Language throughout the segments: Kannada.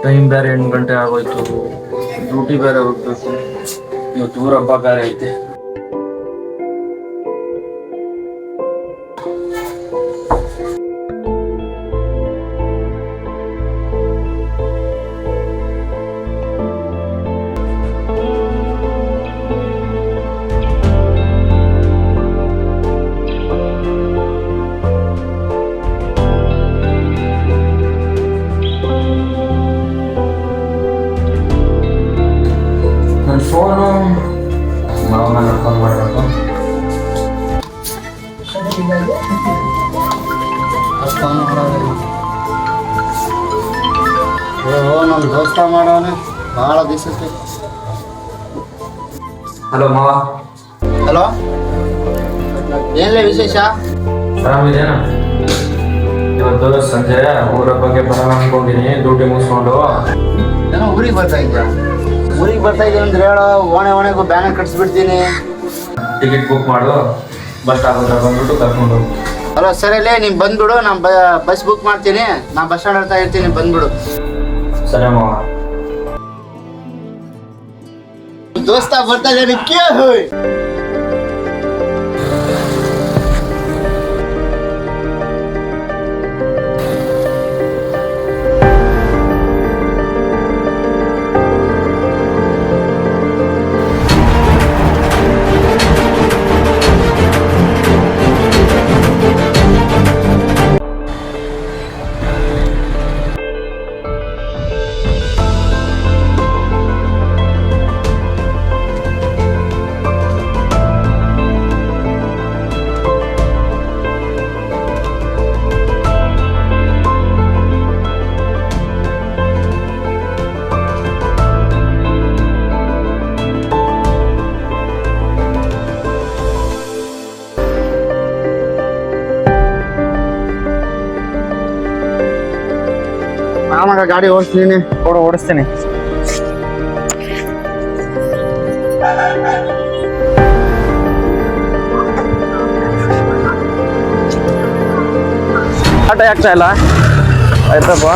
ಟೈಮ್ ಬೇರೆ 8 ಗಂಟೆ ಆಗೋಯ್ತು, ಡ್ಯೂಟಿ ಬೇರೆ ಹೋಗ್ಬೇಕು. ಇವತ್ತು ಊರ ಹಬ್ಬ ಬೇರೆ ಐತೆ. ಫೋನು ಮಾವನ ಫೋನ್ ಮಾಡಬೇಕು. ನಮ್ಮ ದೋಸ್ತ ಮಾಡೋನೆ ಭಾಳ ದಿವಸಕ್ಕೆ. ಹಲೋ ಮಾವ. ಹಲೋ, ಏನಿಲ್ಲ ವಿಶೇಷ? ಆರಾಮಿದೇನ? ಇವತ್ತು ಸಂಜೆ ಊರ ಬಗ್ಗೆ ಬರೋಣ ಅನ್ಕೊಂಡಿನಿ. ಡ್ಯೂಟಿ ಮುಗಿಸ್ಕೊಂಡು ಏನೋ ಊರಿಗೆ ಬರ್ತಾ ಇದ್ದೆ. ಊರಿಗೆ ಬರ್ತಾ ಇದ್ದೀನಿ ಅಂದ್ರೆ ಹೇಳೋ, ಓಣೆಗೂ ಬ್ಯಾನರ್ ಕಟ್ಸ್ಬಿಡ್ತೀನಿ. ಟಿಕೆಟ್ ಬುಕ್ ಮಾಡು, ಬಸ್ ಸ್ಟಾಪ್ ಹತ್ರ ಬಂದ್ಬಿಟ್ಟು ಕರ್ಕೊಂಡು ಹೋಗು. ಹಲೋ ಸರಿಯಲ್ಲೇ, ನೀನು ಬಂದ್ಬಿಡು. ನಾನು ಬಸ್ ಬುಕ್ ಮಾಡ್ತೀನಿ. ನಾನು ಬಸ್ ಸ್ಟ್ಯಾಂಡ್ ಹತ್ರ ಇರ್ತೀನಿ, ಬಂದ್ಬಿಡು. ಸರಿ ಮಾವ. ದೋಸ್ತ ಬರ್ತಾ ಇದ್ದಾನೆ. ಆಮಾಗ ಗಾಡಿ ಓಡಿಸ್ತೀನಿ. ಓಡಿಸ್ತೀನಿ. ಆಟ ಆಗ್ತಾ ಇಲ್ಲ ಆಯ್ತಪ್ಪ.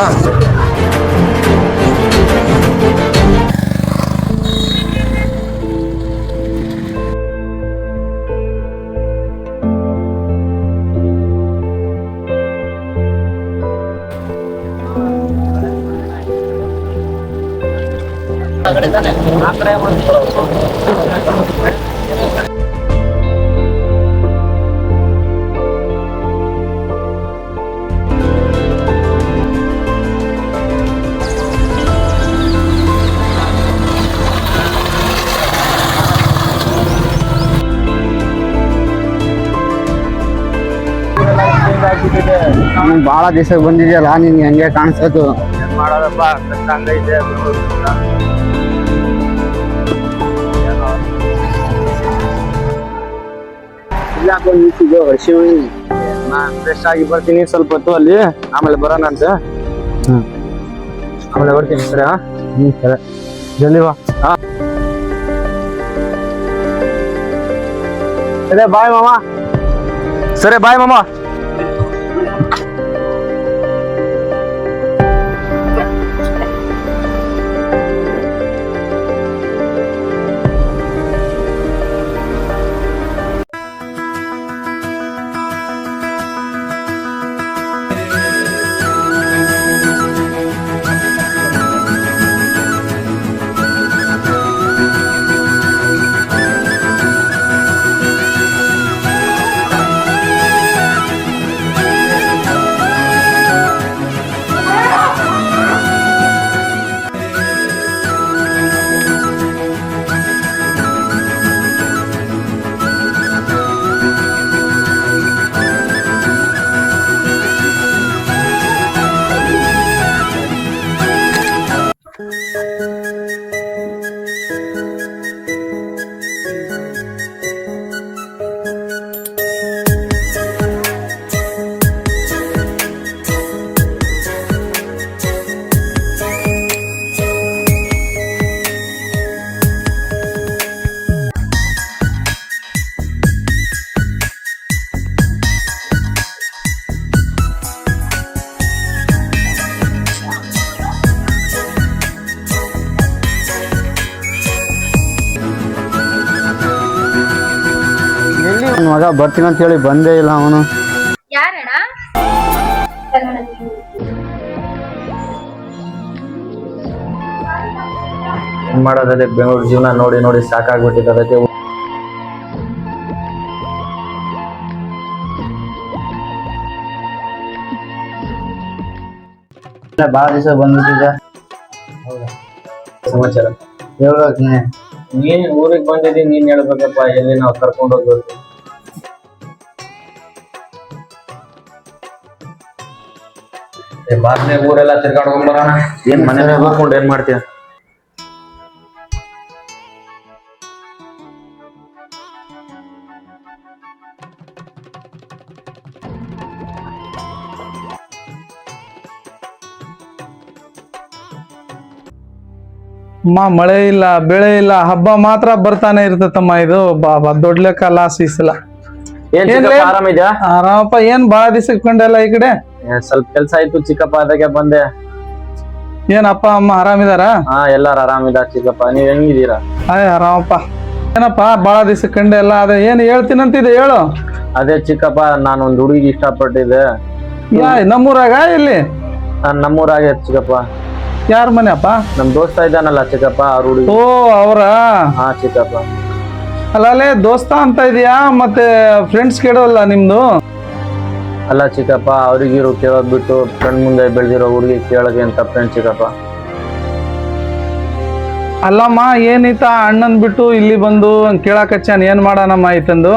ಭಾಳ ದಿವಸ ಬಂದಿದೆಯಲ್ಲ, ನಿನ್ಗೆ ಹಂಗೆ ಕಾಣಿಸೋದು. ಏನ್ ಮಾಡೋದಪ್ಪ, ಹಂಗೈತೆ. ನಾನು ಫ್ರೆಶ್ ಆಗಿ ಬರ್ತೀನಿ ಸ್ವಲ್ಪ ಹೊತ್ತು ಅಲ್ಲಿ, ಆಮೇಲೆ ಬರೋಣ ಅಂತ. ಆಮೇಲೆ ಬರ್ತೀನಿ. ಸರಿ? ಸರಿ, ಜಲ್ದಿ ಬಾ. ಸರಿ ಬಾಯ್ ಮಾಮ. ಸರಿ ಬಾಯ್ ಮಾಮ. ಬರ್ತೀನಿ ಅಂತ ಹೇಳಿ ಬಂದೇ ಇಲ್ಲ ಅವನು. ಯಾರಣ್ಣ? ಏನ್ ಮಾಡೋದಕ್ಕೆ ಬೆಂಗಳೂರು ಜೀವನ ನೋಡಿ ನೋಡಿ ಸಾಕಾಗ್ಬಿಟ್ಟಿದೆ. ಅದಕ್ಕೆ ಭಾಳ ದಿವಸ ಬಂದ್ಬಿಟ್ಟಿದ್ದ. ಸಮಾಚಾರ ಹೇಳ್ಬೇಕು ನೀನೆ. ನೀನ್ ಊರಿಗೆ ಬಂದಿದ್ದೀನಿ, ನೀನ್ ಹೇಳ್ಬೇಕಪ್ಪ. ಎಲ್ಲಿ ನಾವು ಕರ್ಕೊಂಡು ಹೋಗ್ಬೇಕು? ಬಾರ್ನೆ ಊರೆಲ್ಲ ತಿರ್ಗಾಡ್ಕೊಂಡ್ ಬರೋಣ. ಏನ್ ಮನೆ ಹೋಗ್ಕೊಂಡು ಏನ್ ಮಾಡ್ತೀಯ? ಮಳೆ ಇಲ್ಲ, ಬೆಳೆ ಇಲ್ಲ, ಹಬ್ಬ ಮಾತ್ರ ಬರ್ತಾನೆ ಇರ್ತತಮ್ಮ. ಇದು ದೊಡ್ಡ ಲೆಕ್ಕ ಲಾಸ್ ಈ ಸಲ. ಏನ್ ಚಿಕ್ಕಪ್ಪ, ಆರಾಮಿದ್ಯಾ? ಆರಾಮಪ್ಪ. ಏನ್ ಬಾಳ ದಿವಸಕ್ಕೆ ಕಂಡೆಲ್ಲ ಈ ಕಡೆ? ಸ್ವಲ್ಪ ಕೆಲ್ಸ ಆಯ್ತು ಚಿಕ್ಕಪ್ಪ, ಅದಕ್ಕೆ ಬಂದೆ. ಏನ್ ಅಪ್ಪ ಅಮ್ಮ ಆರಾಮಿದಾರ? ಹಾ, ಎಲ್ಲಾರು ಆರಾಮಿದಾರ ಚಿಕ್ಕಪ್ಪ. ನೀವ್ ಹೆಂಗಿದ್ದೀರಾ? ಆರಾಮಪ್ಪ. ಏನಪ್ಪ ಬಾಳ ದಿವಸಕ್ಕೆ ಕಂಡೆ ಎಲ್ಲ? ಅದೇ ಏನ್ ಹೇಳ್ತೀನಂತಿದೆ ಹೇಳು. ಅದೇ ಚಿಕ್ಕಪ್ಪ, ನಾನು ಒಂದ್ ಹುಡುಗಿ ಇಷ್ಟಪಟ್ಟಿದ್ದೆ. ನಮ್ಮೂರಾಗ? ಇಲ್ಲಿ ನಮ್ಮೂರಾಗೆ ಚಿಕ್ಕಪ್ಪ. ಯಾರ ಮನೆ ಅಪ್ಪ? ನಮ್ ದೋಸ್ತ ಇದ್ದಾನಲ್ಲ ಚಿಕ್ಕಪ್ಪ, ಅವ್ರ ಹುಡುಗಿ. ಓ, ಅವ್ರ? ಹಾ ಚಿಕ್ಕಪ್ಪ. ಅಲ್ಲೇ ದೋಸ್ತ ಅಂತ ಇದೆಯಾ ಮತ್ತೆ ಫ್ರೆಂಡ್ಸ್ ಕೇಳೋಲ್ಲ ನಿಮ್ದು? ಅಲ್ಲ ಚಿಕ್ಕಪ್ಪ, ಅವ್ರಿಗಿರು ಕೇಳೋದ್ ಬಿಟ್ಟು ಫ್ರೆಂಡ್ ಮುಂದೆ ಬೆಳೆದಿರೋ ಹುಡುಗಿ ಕೇಳೋಕೆ ಅಂತ ಫ್ರೆಂಡ್ ಚಿಕ್ಕಪ್ಪ. ಅಲ್ಲಮ್ಮ, ಏನೈತ ಅಣ್ಣನ್ ಬಿಟ್ಟು ಇಲ್ಲಿ ಬಂದು ಕೇಳಾಕಚ್ಚಾನ, ಏನ್ ಮಾಡಾನಮ್ಮ ಆಯ್ತಂದು?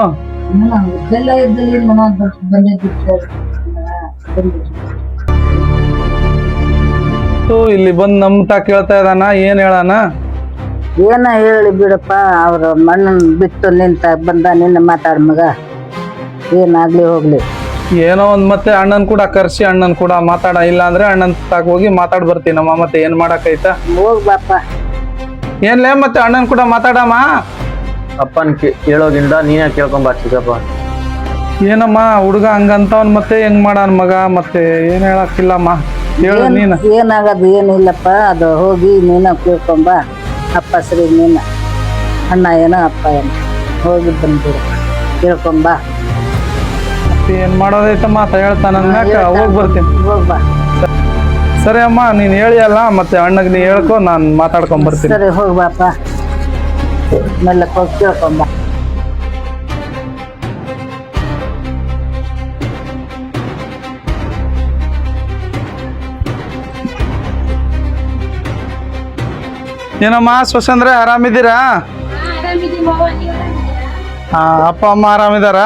ಇಲ್ಲಿ ಬಂದ್ ನಮ್ತಾ ಕೇಳ್ತಾ ಇದಾನ, ಏನ್ ಹೇಳಾನ? ಏನ ಹೇಳಿ ಬಿಡಪ್ಪ, ಅವ್ರ ಮಣ್ಣನ್ ಬಿಟ್ಟು ನಿಂತ ಬಂದ ನಿನ್ನ ಮಾತಾಡ ಮಗ, ಏನಾಗ್ಲಿ ಹೋಗ್ಲಿ. ಏನೋ ಒಂದ್ ಮತ್ತೆ ಅಣ್ಣನ್ ಕೂಡ ಕರ್ಸಿ ಅಣ್ಣನ್ ಕೂಡ ಮಾತಾಡ. ಇಲ್ಲ ಅಂದ್ರೆ ಅಣ್ಣನ್ ತಾಕ ಹೋಗಿ ಮಾತಾಡ್ ಬರ್ತೀನಮ್ಮ. ಮತ್ತೆ ಏನ್ ಮಾಡಕೈತ? ಹೋಗ್ ಬಾಪ. ಏನ್ಲೇ ಮತ್ತೆ ಅಣ್ಣನ್ ಕೂಡ ಮಾತಾಡಮ್ಮ. ಅಪ್ಪನ್ ಕೇಳೋದ್ರಿಂದ ನೀನೇ ಕೇಳ್ಕೊಂಬ ಚಿಕ್ಕಪ್ಪ. ಏನಮ್ಮ ಹುಡುಗ ಹಂಗಂತವನ್ ಮತ್ತೆ ಹೆಂಗ್ ಮಾಡಾನ ಮಗ? ಮತ್ತೆ ಏನ್ ಹೇಳಕ್ಕಿಲ್ಲಮ್ಮ, ಹೇಳು ನೀನ. ಏನಾಗದು ಏನಿಲ್ಲಪ್ಪ, ಅದು ಹೋಗಿ ನೀನ ಕೇಳ್ಕೊಂಬ. ಅಪ್ಪ ಸರಿ ನೀನ, ಅಣ್ಣ ಏನೋ ಅಪ್ಪ ಏನೋ, ಹೋಗಿ ಬಂದ್ಬಿಡು ಕೇಳ್ಕೊಂಬ. ಏನ್ ಮಾಡೋದೈತಮ್ಮ ಅಂತ ಹೇಳ್ತಾನ ಮ್ಯಾಕ ಹೋಗ್ ಬರ್ತೀನಿ. ಹೋಗ್ಬಾ. ಸರಿ ಅಮ್ಮ, ನೀನ್ ಹೇಳಿ ಅಲ್ಲ, ಮತ್ತೆ ಅಣ್ಣಗ್ ನೀ ಹೇಳ್ಕೊ, ನಾನ್ ಮಾತಾಡ್ಕೊಂಡ್ ಬರ್ತೀನಿ. ಸರಿ ಹೋಗ್ಬಾಪ, ಮೆಲ್ಲಕ್ ಹೋಗಿ ಕೇಳ್ಕೊಂಬ. ಏನಮ್ಮ ಸ್ವಸಂದ್ರೆ ಆರಾಮಿದ್ದೀರಾ? ಹಾ, ಅಪ್ಪ ಅಮ್ಮ ಆರಾಮಿದಾರ?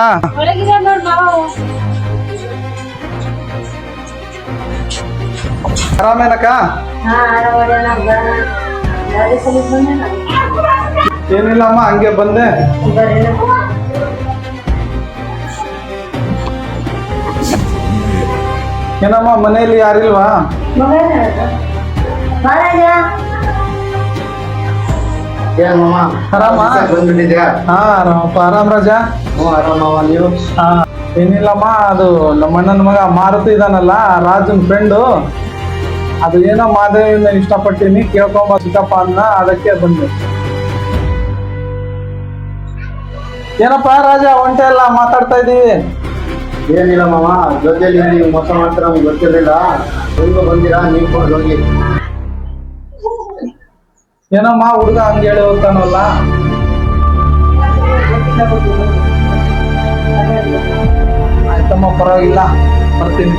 ಆರಾಮೇನಕ್ಕ? ಏನಿಲ್ಲಮ್ಮ, ಹಂಗೆ ಬಂದೆ. ಏನಮ್ಮ ಮನೆಯಲ್ಲಿ ಯಾರಿಲ್ವಾ? ಏನ್ ಮಾಮ, ಆರಾಮ? ಬಂದ್ಬಿಟ್ಟಿದ್ಯಾ? ಹಾ, ಆರಾಮಪ್ಪ. ಆರಾಮ್ ರಾಜಾ? ಆರಾಮವ, ನೀವು? ಹಾ, ಏನಿಲ್ಲಮ್ಮ, ಅದು ನಮ್ಮ ಅಣ್ಣನ ಮಗ ಮಾರುತಿ ಇದಾನಲ್ಲ, ರಾಜನ್ ಫ್ರೆಂಡು. ಅದು ಏನೋ ಮಾದೇವಿನ ಇಷ್ಟಪಟ್ಟಿನಿ, ಕೇಳ್ಕೊಂಬ ಚಿಕ್ಕಪ್ಪ ಅನ್ನ, ಅದಕ್ಕೆ ಬಂದೆ. ಏನಪ್ಪ ರಾಜ, ಒಂಟೆ ಎಲ್ಲ ಮಾತಾಡ್ತಾ ಇದೀವಿ? ಏನಿಲ್ಲ ಮಾಮ, ಜೊತೆಲಿ ನೀವು ಮೋಸ ಮಾಡ್ತೀರ ನಮ್ಗೆ ಗೊತ್ತಿರಲಿಲ್ಲ. ಹೆಂಗೋ ಬಂದಿರಾ, ನೀವು ಕೂಡ ಹೋಗಿ. ಏನಮ್ಮ ಹುಡುಗ ಹಂಗ ಹೇಳಿ ಹೋಗ್ತಾನಲ್ಲ? ಆಯ್ತಮ್ಮ, ಪರವಾಗಿಲ್ಲ, ಬರ್ತೀನಿ.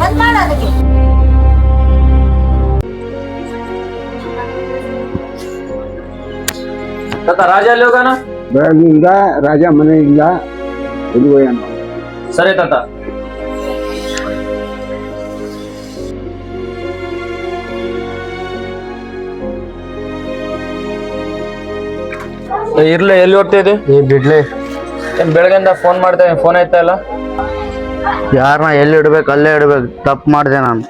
ಬಂದ್ ಮಾಡ ಅದಕ್ಕೆ. ತಾತ ರಾಜ ಎಲ್ಲಿ ಹೋಗೋಣ? ಬೆಳಗಿಂದ ರಾಜ ಮನೆಯಿಂದ ಎಲ್ಲಿಗೋಯ್ಯಾನ. ಸರಿ ತಾತ. ಇರ್ಲಿ, ಎಲ್ಲಿ ಹೋಗ್ತಾ ಇದೆ? ಬಿಡ್ಲಿ, ಬೆಳಗ್ಗೆಯಿಂದ ಫೋನ್ ಮಾಡ್ತಾ ಫೋನ್ ಆಯ್ತಾ ಇಲ್ಲ? ಯಾರನ್ನ ಎಲ್ಲಿ ಇಡ್ಬೇಕು ಅಲ್ಲೇ ಇಡ್ಬೇಕು. ತಪ್ಪು ಮಾಡಿದೆ ನಾನು.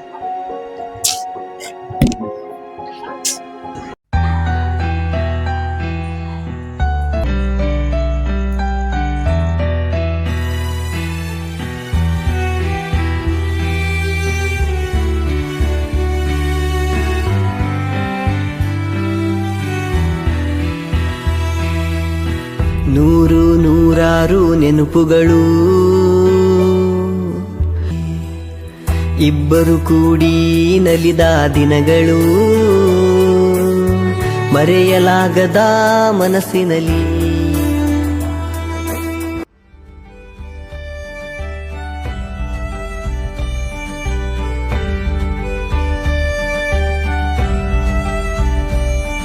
ನೂರು ನೂರಾರು ನೆನಪುಗಳು ಇಬ್ಬರು ಕೂಡಿ ನಲಿದ ದಿನಗಳು ಮರೆಯಲಾಗದ ಮನಸ್ಸಿನಲ್ಲಿ.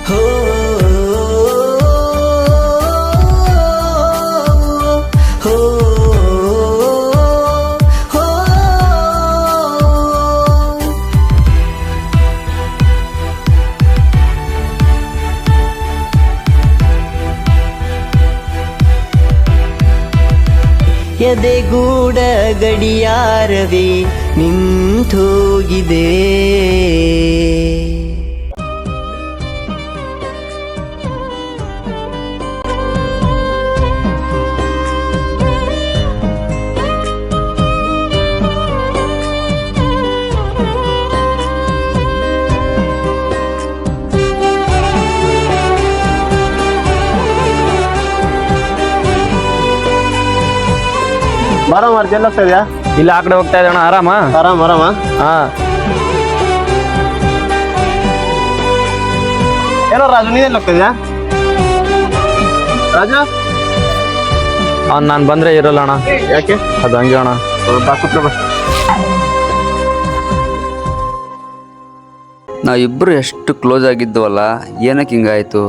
ಹೋ ಎದೆಗೂಡ ಗಡಿಯಾರವೇ ನಿಂತೋಗಿದೆ. ಬಾರ ಮಾಡ್ತೀನಿ ಹೋಗ್ತಾ ಇದೆಯಾ? ಇಲ್ಲ, ಆ ಕಡೆ ಹೋಗ್ತಾ ಇದ್ದಣ್ಣ. ಆರಾಮ? ಆರಾಮ. ಹಾ. ಏನೋ ರಾಜು, ನೀನೇನು ಹೋಗ್ತಾ ಇದೆಯಾ? ರಾಜು ನಾನು ಬಂದ್ರೆ ಇರಲ್ಲ ಅಣ್ಣ. ಯಾಕೆ? ಅದು ಹಂಗೆ ಅಣ್ಣ. ಬಾ, ಕೂತ್ಕೋ ಬಾ. ನಾವಿಬ್ಬರು ಎಷ್ಟು ಕ್ಲೋಸ್ ಆಗಿದ್ವಲ್ಲ, ಏನಕ್ಕೆ ಹಿಂಗಾಯಿತು?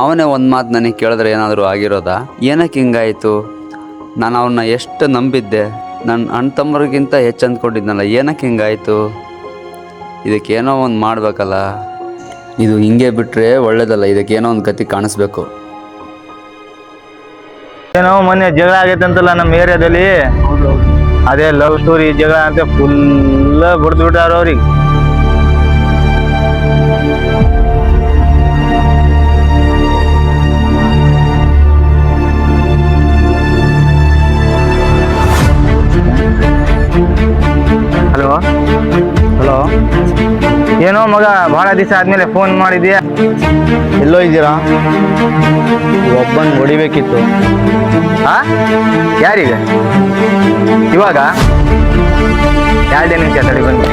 ಅವನೇ ಒಂದು ಮಾತು ನನಗೆ ಕೇಳಿದ್ರೆ ಏನಾದರೂ ಆಗಿರೋದಾ? ಏನಕ್ಕೆ ಹಿಂಗಾಯಿತು? ನಾನು ಅವನ್ನ ಎಷ್ಟು ನಂಬಿದ್ದೆ, ನನ್ನ ಅಣ್ಣ ತಮ್ಮರಿಗಿಂತ ಹೆಚ್ಚು ಅಂದ್ಕೊಂಡಿದ್ನಲ್ಲ, ಏನಕ್ಕೆ ಹಿಂಗಾಯಿತು? ಇದಕ್ಕೇನೋ ಒಂದು ಮಾಡಬೇಕಲ್ಲ. ಇದು ಹಿಂಗೆ ಬಿಟ್ಟರೆ ಒಳ್ಳೇದಲ್ಲ, ಇದಕ್ಕೇನೋ ಒಂದು ಗತಿ ಕಾಣಿಸ್ಬೇಕು. ಏನೋ ಮೊನ್ನೆ ಜಗಳ ಆಗೈತೆ ಅಂತಲ್ಲ ನಮ್ಮ ಏರಿಯಾದಲ್ಲಿ. ಅದೇ ಲವ್ ಸ್ಟೋರಿ ಜಗಳ ಅಂತ ಫುಲ್ ಬಿಡ್ದು ಬಿಟ್ಟಾರ ಅವ್ರಿಗೆ. ಹಲೋ, ಏನೋ ಮಗ, ಬಹಳ ದಿವಸ ಆದ್ಮೇಲೆ ಫೋನ್ ಮಾಡಿದ್ಯಾ? ಎಲ್ಲೋ ಇದ್ದೀರಾ? ಒಬ್ಬನ್ ಹೊಡಿಬೇಕಿತ್ತು. ಹಾ, ಯಾರಿಗೆ? ಇವಾಗ 2 ನಿಮಿಷ ತಡಿ, ಬನ್ನಿ.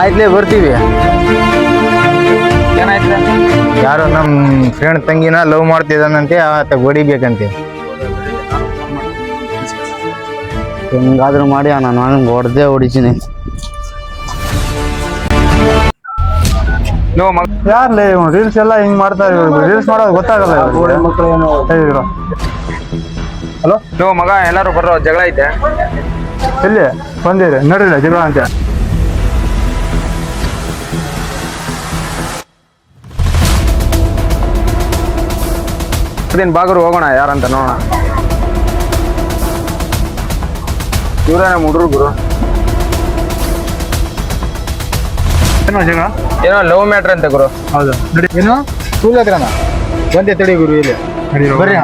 ಆಯ್ತಲೇ, ಬರ್ತೀವಿ. ಏನಾಯ್ತು? ಯಾರೋ ನಮ್ಮ ಫ್ರೆಂಡ್ ತಂಗಿನ ಲವ್ ಮಾಡ್ತಿದ್ದಾನಂತೆ, ಆತ ಹೊಡಿಬೇಕಂತೆ. ಹೆಂಗಾದ್ರೂ ಮಾಡಿ ನಾನು ಹೊಡೆದೇ ಹೊಡಿತೀನಿ. ಯಾರ್ಲೇ ರೀಲ್ಸ್ ಎಲ್ಲ ಹಿಂಗ್ ಮಾಡ್ತಾರೆ? ರೀಲ್ಸ್ ಮಾಡೋದು ಗೊತ್ತಾಗಲ್ಲ. ಹಲೋ, ನೋ ಮಗ, ಎಲ್ಲಾರು ಬರೋ ಜಗಳ ಐತೆ. ಎಲ್ಲಿ ಬಂದಿರಿ? ನಡ್ರಿಲ್ಲ ಜಗಳ ಅಂತ. ಬಾಗರು ಹೋಗೋಣ, ಯಾರಂತ ನೋಡೋಣ. ಇವರೇ ನಮ್ಮ ಹುಡುಗರು ಗುರು. ಏನೋ ಜಗಳ? ಏನೋ ಲವ್ ಮ್ಯಾಟ್ರ್ ಅಂತೆ ಗುರು. ಹೌದು, ನಡಿ. ಏನು ಸ್ಕೂಲ್ ಹತ್ರನಾ? ಬಂದೆ ತಡಿ ಗುರು, ಇಲ್ಲಿ ಬರ್ರಿ.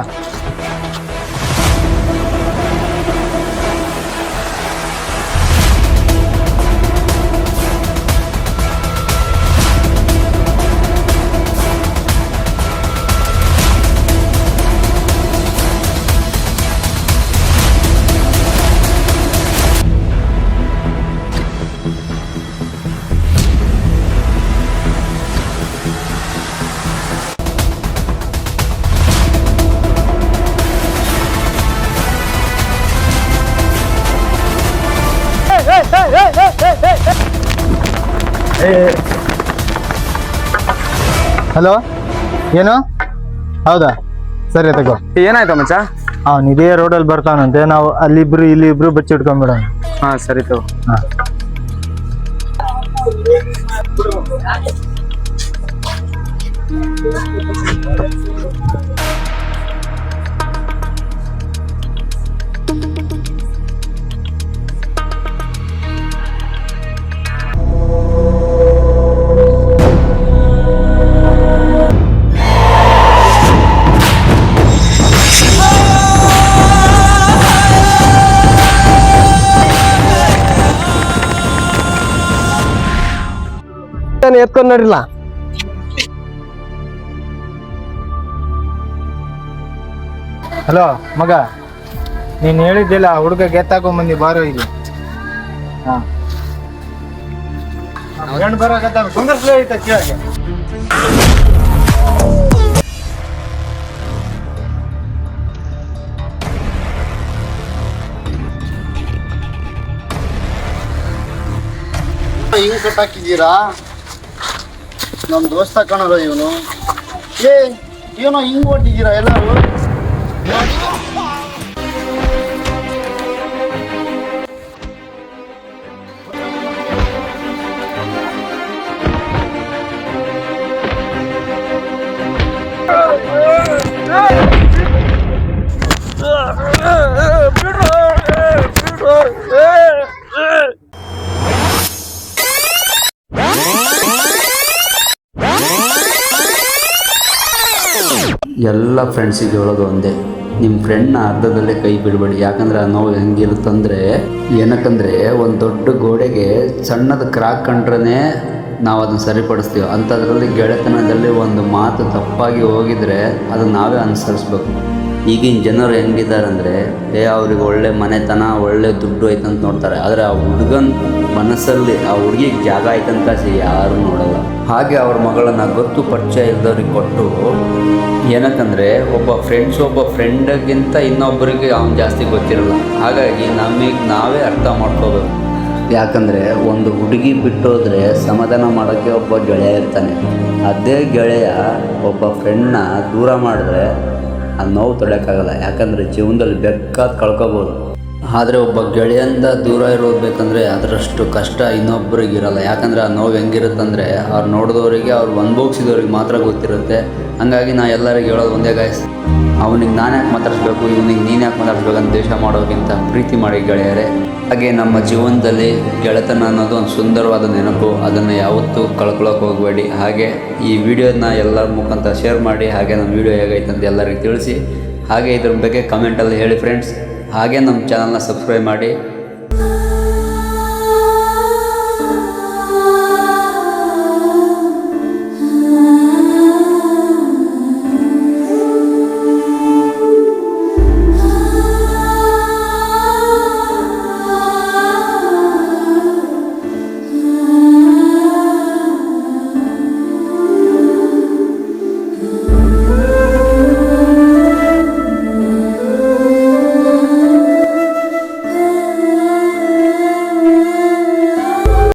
ಹಲೋ, ಏನು? ಹೌದಾ, ಸರಿ ತಗೋ. ಏನಾಯ್ತು ಮಚ್ಚ? ಅವ್ನು ಇದೇ ರೋಡಲ್ಲಿ ಬರ್ತಾನಂತೆ, ನಾವು ಅಲ್ಲಿಬ್ರು ಇಲ್ಲಿ ಇಬ್ರು ಬಚ್ಚಿಟ್ಕೊಂಡ್ಬಿಡೋಣ. ಹಾ ಸರಿ ತಗೋ. ಹಾಂ. ಎತ್ಕೊಂಡ್ ನಡಿಲ್ಲ. ಹಲೋ ಮಗ, ನೀನು ಹೇಳಿದ್ದಿಲ್ಲ ಹುಡುಗ ಗೆತ್ತಾಕೊಂಡ್ ಬಾರೋ ಇಲ್ಲಿ. ಹಾಂ, ಗಂಡು ಬರೋಕತ್ತ ಕುಂದರ್ಸ್ಲೇ ಐತ ಕೇಳಗೆ. ಹಿಂಗ್ ಕಟ್ಟಾಕಿದ್ದೀರಾ? ನಮ್ ದೋಸ್ತ ಕಾಣಲ್ಲ ಇವನು. ಏನೋ ಹಿಂಗ್ ಹೊಟ್ಟಿದ್ದೀರಾ ಎಲ್ಲರೂ? ಎಲ್ಲ ಫ್ರೆಂಡ್ಸಿಗೆ ಹೇಳೋದು ಒಂದೇ, ನಿಮ್ಮ ಫ್ರೆಂಡ್ನ ಅರ್ಧದಲ್ಲೇ ಕೈ ಬಿಡಬೇಡಿ. ಯಾಕಂದರೆ ಆ ನೋವು ಹೆಂಗಿರುತ್ತಂದರೆ, ಏನಕ್ಕಂದರೆ ಒಂದು ದೊಡ್ಡ ಗೋಡೆಗೆ ಸಣ್ಣದ ಕ್ರಾಕ್ ಕಂಡ್ರೇ ನಾವು ಅದನ್ನು ಸರಿಪಡಿಸ್ತೀವಿ. ಅಂಥದ್ರಲ್ಲಿ ಗೆಳೆತನದಲ್ಲಿ ಒಂದು ಮಾತು ತಪ್ಪಾಗಿ ಹೋಗಿದರೆ ಅದನ್ನು ನಾವೇ ಅನುಸರಿಸ್ಬೇಕು. ಈಗಿನ ಜನರು ಹೆಂಗಿದ್ದಾರೆ ಅಂದರೆ, ಅವ್ರಿಗೆ ಒಳ್ಳೆ ಮನೆತನ, ಒಳ್ಳೆ ದುಡ್ಡು ಐತಂತ ನೋಡ್ತಾರೆ. ಆದರೆ ಆ ಹುಡುಗನ ಮನಸ್ಸಲ್ಲಿ ಆ ಹುಡುಗಿಗೆ ಜಾಗ ಐತಂತ ಯಾರೂ ನೋಡಲ್ಲ. ಹಾಗೆ ಅವ್ರ ಮಗಳನ್ನು ಗೊತ್ತು ಪರಿಚಯ ಇಲ್ದವ್ರಿಗೆ ಕೊಟ್ಟು, ಏನಕ್ಕಂದರೆ ಒಬ್ಬ ಫ್ರೆಂಡ್ಗಿಂತ ಇನ್ನೊಬ್ಬರಿಗೆ ಅವ್ನು ಜಾಸ್ತಿ ಗೊತ್ತಿರಲ್ಲ. ಹಾಗಾಗಿ ನಮಗೆ ನಾವೇ ಅರ್ಥ ಮಾಡ್ಕೋಬೇಕು. ಯಾಕಂದರೆ ಒಂದು ಹುಡುಗಿ ಬಿಟ್ಟೋದ್ರೆ ಸಮಾಧಾನ ಮಾಡೋಕ್ಕೆ ಒಬ್ಬ ಗೆಳೆಯ ಇರ್ತಾನೆ. ಅದೇ ಗೆಳೆಯ ಒಬ್ಬ ಫ್ರೆಂಡ್ನ ದೂರ ಮಾಡಿದ್ರೆ ಆ ನೋವು ತೊಳೆಯೋಕ್ಕಾಗಲ್ಲ. ಯಾಕಂದರೆ ಜೀವನದಲ್ಲಿ ಬೇಕಾದ ಕಳ್ಕೊಬೋದು. ಆದರೆ ಒಬ್ಬ ಗೆಳೆಯಿಂದ ದೂರ ಇರೋದು ಬೇಕಂದರೆ ಅದರಷ್ಟು ಕಷ್ಟ ಇನ್ನೊಬ್ಬರಿಗಿರಲ್ಲ. ಯಾಕಂದರೆ ಆ ನೋವು ಹೆಂಗಿರುತ್ತಂದರೆ, ಅವ್ರು ನೋಡಿದವರಿಗೆ, ಅವ್ರು ಅನುಭವಿಸಿದವ್ರಿಗೆ ಮಾತ್ರ ಗೊತ್ತಿರುತ್ತೆ. ಹಾಗಾಗಿ ನಾ ಎಲ್ಲರಿಗೆ ಹೇಳೋದು ಒಂದೇ ಗಾಯ್ಸ್, ಅವನಿಗೆ ನಾನು ಯಾಕೆ ಮಾತಾಡಿಸ್ಬೇಕು, ಇವನಿಗೆ ನೀನು ಯಾಕೆ ಮಾತಾಡಿಸ್ಬೇಕು ಅಂತ ದ್ವೇಷ ಮಾಡೋಕ್ಕಿಂತ ಪ್ರೀತಿ ಮಾಡಿ ಗೆಳೆಯರೇ. ಹಾಗೆ ನಮ್ಮ ಜೀವನದಲ್ಲಿ ಗೆಳೆತನ ಅನ್ನೋದು ಒಂದು ಸುಂದರವಾದ ನೆನಪು, ಅದನ್ನು ಯಾವತ್ತೂ ಕಳ್ಕೊಳ್ಳೋಕೆ ಹೋಗಬೇಡಿ. ಹಾಗೆ ಈ ವಿಡಿಯೋನ ಎಲ್ಲರ ಮುಖಾಂತರ ಶೇರ್ ಮಾಡಿ, ಹಾಗೆ ನಮ್ಮ ವಿಡಿಯೋ ಹೇಗೈತೆ ಅಂತ ಎಲ್ಲರಿಗೆ ತಿಳಿಸಿ, ಹಾಗೆ ಇದ್ರ ಬಗ್ಗೆ ಕಮೆಂಟಲ್ಲಿ ಹೇಳಿ ಫ್ರೆಂಡ್ಸ್. ಹಾಗೆ ನಮ್ಮ ಚಾನಲ್ನ ಸಬ್ಸ್ಕ್ರೈಬ್ ಮಾಡಿ.